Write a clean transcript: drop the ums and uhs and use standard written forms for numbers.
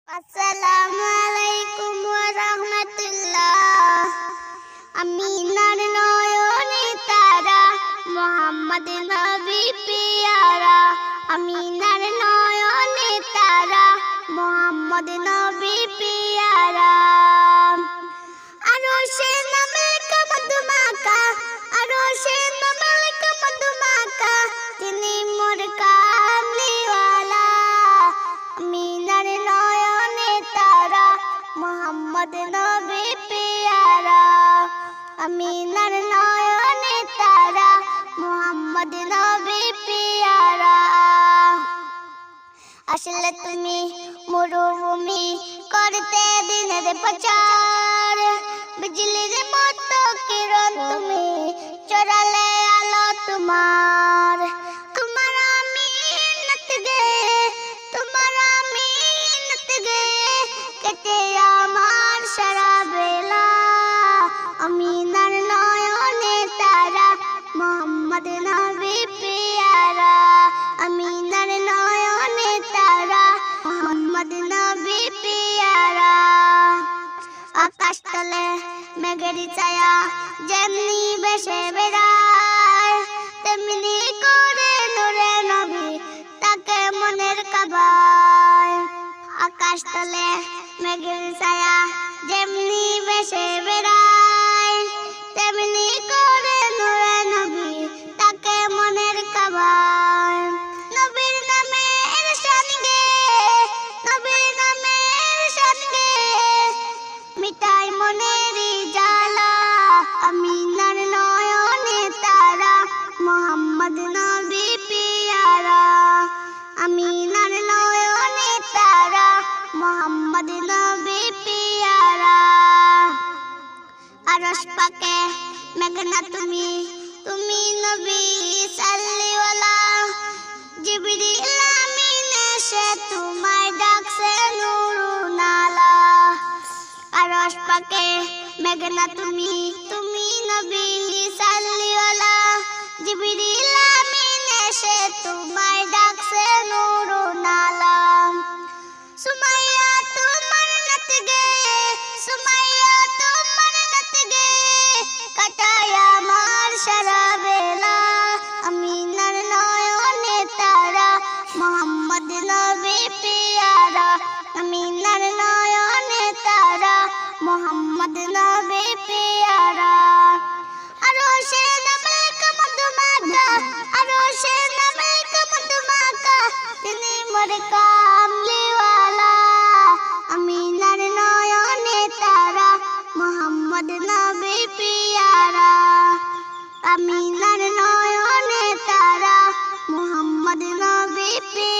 আসসালামু আলাইকুম ওয়া রাহমাতুল্লাহ। আমিনার নয়নে তারা, মুহাম্মদ নবী পিয়ারা। আমিনার নয়নে তারা, মুহাম্মদ নবী পিয়ারা। আরশে মালিক মধুমাখা, আরশে মালিক মধুমাখা, তিনি মোর কামলিওয়ালা। আমিনার নয়নে তারা, মুহাম্মদ নবী পিয়ারা। আমিনার নয়নে তারা, মুহাম্মদ নবী পিয়ারা। আসলে তুমি মরুভূমি করতে দিনের প্রচার, বিজলির মতো কিরণ তুমি চড়ালে আলো তোমার। তোমার আমিনাত গে, তোমার আমিনাত গে, কেটে আমার সারা বেলা। আমিনার নয়নে তারা, মুহাম্মদ নবী পিয়ারা। আমিনার নয়নে তারা, মুহাম্মদ নবী পিয়ারা। আকাশ তলে মেঘের ছায়া যেমনি ভেসে বেড়ায়, তেমনি করে নূরে নবী তাকে মনের কাবায়। আকাশ তলে মেঘের ছায়া যেমনি ভেসে বেড়ায়, তেমনি করে নূরে নবী তাকে মনের কাবায়। নবীর নামের শান গে, নবীর নামের শান গে, মিটাই মনের জ্বালা। আমিনার নয়নে তারা, মুহাম্মদ নবী পিয়ারা। আমিনার নয়নে তারা, মুহাম্মদ নবী পিয়ারা। আরশ পাকে মেঘনা তুমি, তুমি নবী সাল্লিওয়ালা। জিবরিল আমিন এসে তোমায় ডাকছে নূরুন আলা। আরশ পাকে মেঘনা তুমি, তুমি নবী সাল্লিওয়ালা। জিবরিল আমিন এসে তোমায় ডাকছে নূরুন আলা। সুমাইয়া তোমার নাত গে, সুমাইয়া তোমার নাত গে, কাটায় আমার সারা বেলা। আমিনার নয়নে তারা, মুহাম্মদ নবী পিয়ারা। আমিনার নয়নে তারা, মুহাম্মদ নবী পিয়ারা। আরশে মালিক মধুমাখা, আরশে মালিক মধুমাখা, তিনি মোর কামলিওয়ালা। আমিনার নয়নে তারা, মুহাম্মদ নবী পিয়ারা। আমিনার নয়নে তারা, মুহাম্মদ নবী পিয়ারা।